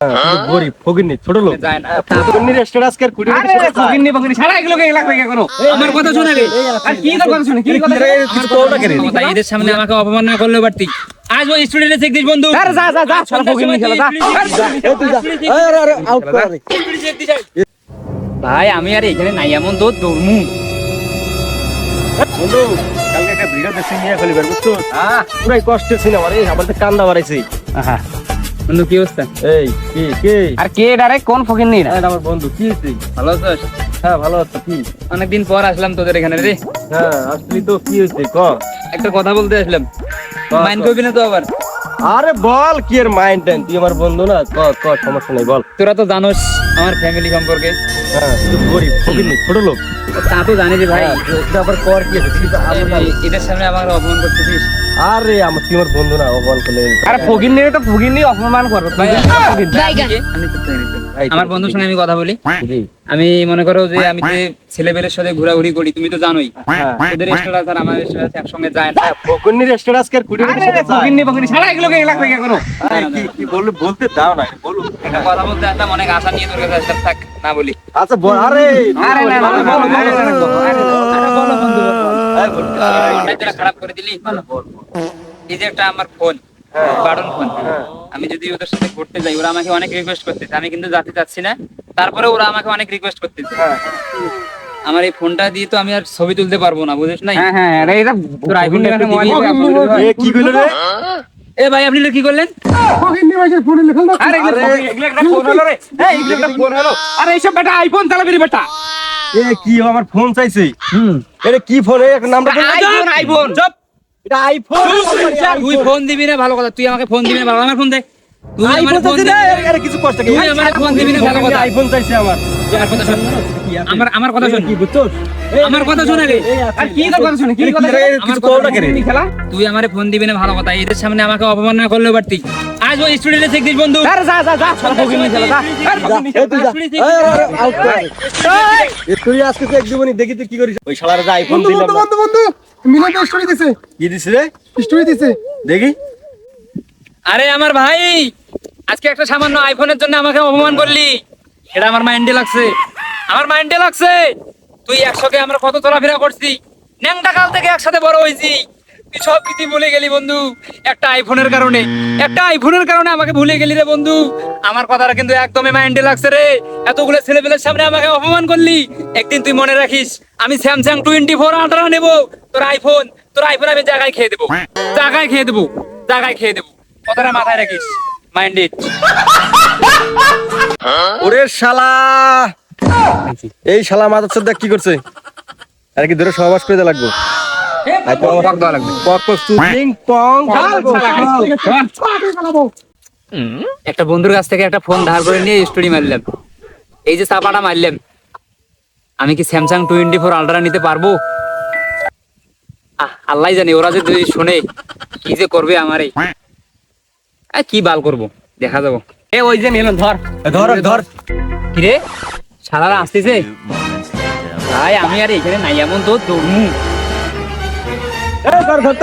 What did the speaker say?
গরিব ফকিন্নি ছোট লোক যায় না ফকিন্নি রেস্টুরেন্ট আজকে কুড়ি ফকিন্নি ছাড়া এগুলোকে লাগবে কেন আমার কথা শোনা রে আর কি তোর কথা শুনে কি কথা কিছু কও না কেন কথা এদের সামনে আমাকে অপমান না করলেও পারতি আজ ওই স্টুডেন্টে চেক দিস বন্ধু আরে যা যা যা শালা ফকিন্নি খেলা যা আরে আউট কর ভাই আমি আর এখানে নাই এমন তো দৌড়মু বন্ধু কালকে একটা ভিডিও দেখছি নিয়ে খালি বের বুঝছো পুরাই কষ্টের সিনেমা রে আমার তো কান্দা বাড়াইছে বন্ধু কি অবস্থা এই কি আর কে ডাইরেক্ট কোন ফকিন্নি রে এটা আমার বন্ধু কি হইছে ভালো আছিস হ্যাঁ ভালো আছো কি অনেকদিন পর আসলাম তোদের এখানে রে হ্যাঁ আসলি তো কি হইছে ক একটা কথা বলতে আসলাম মাইন্ড করবি না তো আবার আরে বল কি এর মাইন্ড টেন তুই আমার বন্ধু না ক সমস্যা নাই বল তোরা তো জানোস আমার ফ্যামিলি সম্পর্কে হ্যাঁ তুই গরিব ফকিন্নি ছোট লোক তা তো জানি রে ভাই এটা আবার কর কি আছে তুই তো আমার এদের সামনে আমার অপমান করতেছিস আরে আমার তুই আমার বন্ধু না অপমান করলে আরে ফকিন্নি তো ফকিন্নি অপমান করবে ভাই আমি চুপ করে নিচ্ছি। আমার বন্ধুর সঙ্গে আমি কথা বলি আমি মনে করো যে আমি যে ছেলেবেলের সাথে ঘোরাঘুরি করি তুমি তো জানোই ওদের রেস্টুরেন্ট আর আমার রেস্টুরেন্ট একসঙ্গে যায় না ফকিন্নি রেস্টুরেন্ট আজকে কুড়ি ফকিন্নি ছাড়া এগুলোকে লাগবে কেন কি বললে বলতে দাও না বলো একটা কথা বলতে আসলাম অনেক আশা নিয়ে তোর কাছে আসলাম থাক না বলি আচ্ছা বল আরে আরে না বলো বলো বন্ধু মনটা খারাপ করে দিলি এই যে একটা আমার ফোন বাটন ফোন আমি যদি ওদের সাথে ঘুরতে যাই ওরা আমাকে অনেক রিকোয়েস্ট করতেছে আমি কিন্তু যেতে চাচ্ছি না তারপরে ওরা আমাকে অনেক রিকোয়েস্ট করতেছে আমার এই ফোনটা দিয়ে তো আমি আর ছবি তুলতে পারবো না বুঝিস নাই হ্যাঁ হ্যাঁ এটা তোর আইফোন একটা মোবাইল এ কি কইলো রে এ ভাই আপনি কি করলেন আরে এগুলো একটা ফোন হলো রে এই এগুলো একটা ফোন হলো আরে এইসব বেটা আইফোন চালাবি রে বেটা এ কি আমার ফোন চাইছে এটা কি ফোন এর নামটা আইফোন চুপ এটা আইফোন তুই ফোন দিবি না ভালো কথা তুই আমাকে ফোন দিবি না ভালো আমার ফোন দে তুই আইফোন আমার ফোন চাইছে দে না আরে কিছু কষ্ট কি তুই আমার ফোন দিবি না ভালো কথা আইফোন চাইছে আমার আমার কথা শোন আমার কথা শোন কি বুঝছস আমার কথা শোন আগে আর কি তোর কথা শুনে কি কথা কিছু কও না কেন খেলা তুই আমারে ফোন দিবি না ভালো কথা এদের সামনে আমাকে অপমান না করলেও পারতি আজ ওই স্টুডেন্টে চেক দিস বন্ধু আরে যা যা যা শালা ফকিন্নি খেলা যা এই তুই যা আউট কর এ তুই আজকে তো এক জীবনই দেখি তুই কি করিস ওই শালার যে আইফোন দিলাম বন্ধু মিলে তো স্টোরি দিছে কি দিছিস রে স্টোরি দিছে দেখি আরে আমার ভাই আজকে একটা সামান্য আইফোনের জন্য আমাকে অপমান করলি এটা আমার মাইন্ডে লাগছে আমার মাইন্ডে লাগছে তুই একসাথে আমরা কত চলাফেরা করছি ন্যাংটা কাল থেকে একসাথে বড় হয়েছি তুই সব কিছু ভুলে গেলি বন্ধু একটা আইফোনের কারণে আমাকে ভুলে গেলি রে বন্ধু আমার কথাটা কিন্তু একদমই মাইন্ডে লাগছে রে এতগুলো ছেলেপেলের সামনে আমাকে অপমান করলি একদিন তুই মনে রাখিস আমি স্যামসাং 24 আল্ট্রা নেব তোর আইফোন আমি জায়গায় খেয়ে দেবো কথাটা মাথায় রাখিস মাইন্ডেড ওরে শালা এই শালা মাথার চোদ্দা কি করছে আর কি ধরে সহবাস করে লাগবে একটা বন্ধুর কাছ থেকে একটা ফোন ধার করে নিয়ে স্টোরি মারলাম এই যে চাপাটা মারলাম আমি কি স্যামসাং 24 আল্ট্রা নিতে পারবো আল্লাহ জানি ওরা যদি শুনে কি যে করবে আমারে কি বাল করব দেখা যাবো এ ওই যে নিলন ধর ধর কিরে শালারা আসতেছে ভাই আমি আর এখানে নাই এমন তো দৌড়মু ধর ধর